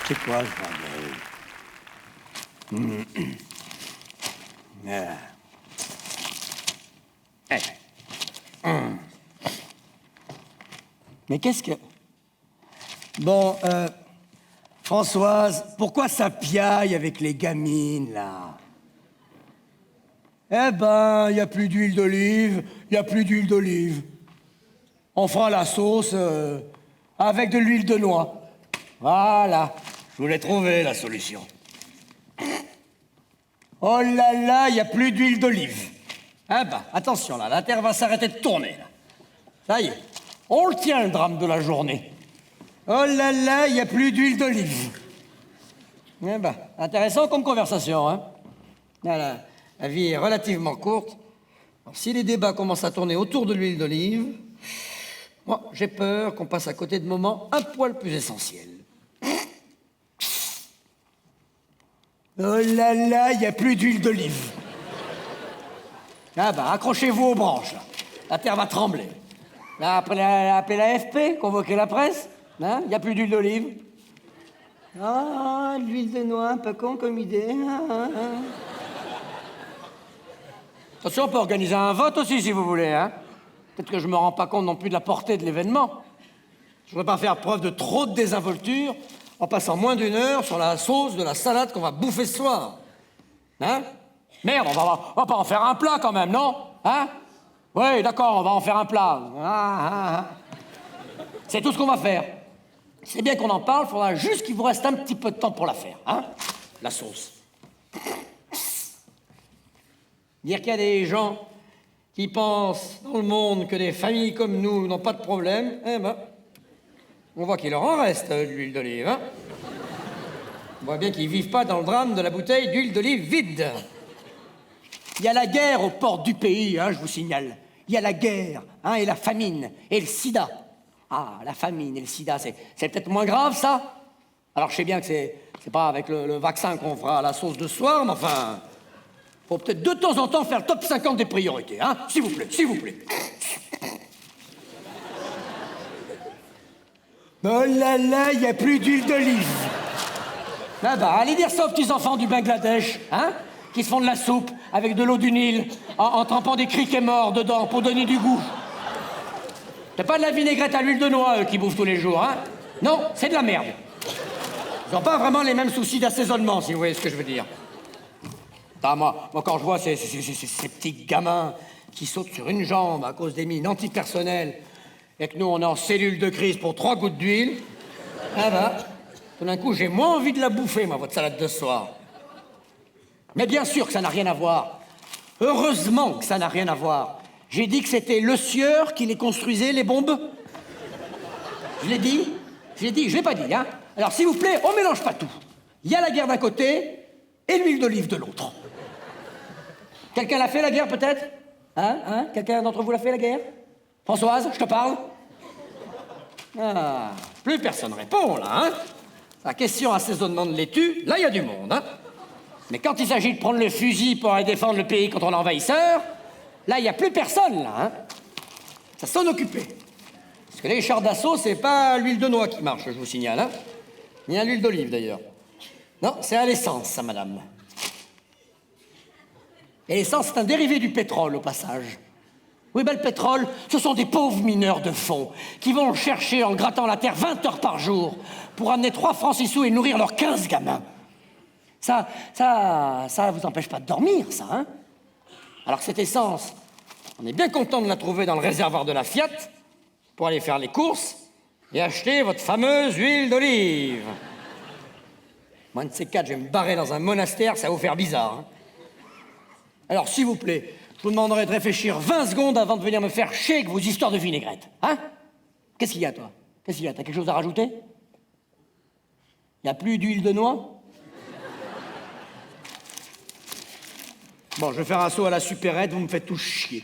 C'est quoi ce bordel? Mais qu'est-ce que... Bon, Françoise, pourquoi ça piaille avec les gamines, là? Eh ben, il n'y a plus d'huile d'olive, il n'y a plus d'huile d'olive. On fera la sauce avec de l'huile de noix. Voilà, je vous l'ai trouvé, la solution. Oh là là, il n'y a plus d'huile d'olive. Ah ben, attention, là, la Terre va s'arrêter de tourner, là. Ça y est, on le tient, le drame de la journée. Oh là là, il n'y a plus d'huile d'olive. Eh ben, intéressant comme conversation, hein. Voilà, la vie est relativement courte. Alors, si les débats commencent à tourner autour de l'huile d'olive, moi, j'ai peur qu'on passe à côté de moments un poil plus essentiels. Oh là là, il n'y a plus d'huile d'olive. Ah ben, accrochez-vous aux branches, là. La terre va trembler. Là, appelez l'AFP, convoquez la presse. Hein, il n'y a plus d'huile d'olive. Ah, l'huile de noix, un peu con comme idée. Attention, on peut organiser un vote aussi, si vous voulez, hein. Peut-être que je me rends pas compte non plus de la portée de l'événement. Je voudrais pas faire preuve de trop de désinvolture en passant moins d'une heure sur la sauce de la salade qu'on va bouffer ce soir. Hein? Merde, on va pas en faire un plat quand même, non? Hein? Oui, d'accord, on va en faire un plat. C'est tout ce qu'on va faire. C'est bien qu'on en parle, il faudra juste qu'il vous reste un petit peu de temps pour la faire, hein? La sauce. Dire qu'il y a des gens qui pensent dans le monde que des familles comme nous n'ont pas de problème, eh ben, on voit qu'il leur en reste de l'huile d'olive, hein? On voit bien qu'ils vivent pas dans le drame de la bouteille d'huile d'olive vide. Il y a la guerre aux portes du pays, hein, je vous signale. Il y a la guerre, hein, et la famine, et le sida. Ah, la famine et le sida, c'est peut-être moins grave, ça? Alors, je sais bien que c'est pas avec le vaccin qu'on fera la sauce de ce soir, mais enfin... Faut peut-être de temps en temps faire le top 50 des priorités, hein? S'il vous plaît, s'il vous plaît. Oh là là, il n'y a plus d'huile d'olive. Ah bah, allez dire ça aux petits-enfants du Bangladesh, hein? Qui se font de la soupe avec de l'eau du Nil, en trempant des criquets morts dedans pour donner du goût. C'est pas de la vinaigrette à l'huile de noix, eux, qui bouffent tous les jours, hein? Non, c'est de la merde. Ils n'ont pas vraiment les mêmes soucis d'assaisonnement, si vous voyez ce que je veux dire. Ah, moi, quand je vois ces petits gamins qui sautent sur une jambe à cause des mines antipersonnelles et que nous, on est en cellule de crise pour 3 gouttes d'huile, ah bah, tout d'un coup, j'ai moins envie de la bouffer, moi, votre salade de ce soir. Mais bien sûr que ça n'a rien à voir. Heureusement que ça n'a rien à voir. J'ai dit que c'était le sieur qui les construisait, les bombes. Je l'ai dit? Je l'ai pas dit, hein? Alors, s'il vous plaît, on mélange pas tout. Il y a la guerre d'un côté et l'huile d'olive de l'autre. Quelqu'un l'a fait, la guerre, peut-être? Hein? Quelqu'un d'entre vous l'a fait, la guerre? Françoise, je te parle? Ah, plus personne répond, là, hein? La question assaisonnement de laitue, là, il y a du monde, hein? Mais quand il s'agit de prendre le fusil pour aller défendre le pays contre l'envahisseur, là, il n'y a plus personne, là, hein? Ça s'en occuper. Parce que les chars d'assaut, c'est pas l'huile de noix qui marche, je vous signale, hein? Ni à l'huile d'olive, d'ailleurs. Non, c'est à l'essence, ça, madame. Et l'essence, c'est un dérivé du pétrole, au passage. Oui, ben le pétrole, ce sont des pauvres mineurs de fond qui vont le chercher en grattant la terre 20 heures par jour pour amener 3 francs 6 sous et nourrir leurs 15 gamins. Ça vous empêche pas de dormir, ça, hein? Alors que cette essence, on est bien content de la trouver dans le réservoir de la Fiat pour aller faire les courses et acheter votre fameuse huile d'olive. Moi, de ces 4, je vais me barrer dans un monastère, ça va vous faire bizarre, hein? Alors, s'il vous plaît, je vous demanderai de réfléchir 20 secondes avant de venir me faire chier avec vos histoires de vinaigrette, hein? Qu'est-ce qu'il y a, toi? Qu'est-ce qu'il y a? T'as quelque chose à rajouter? Il n'y a plus d'huile de noix? Bon, je vais faire un saut à la supérette, vous me faites tous chier.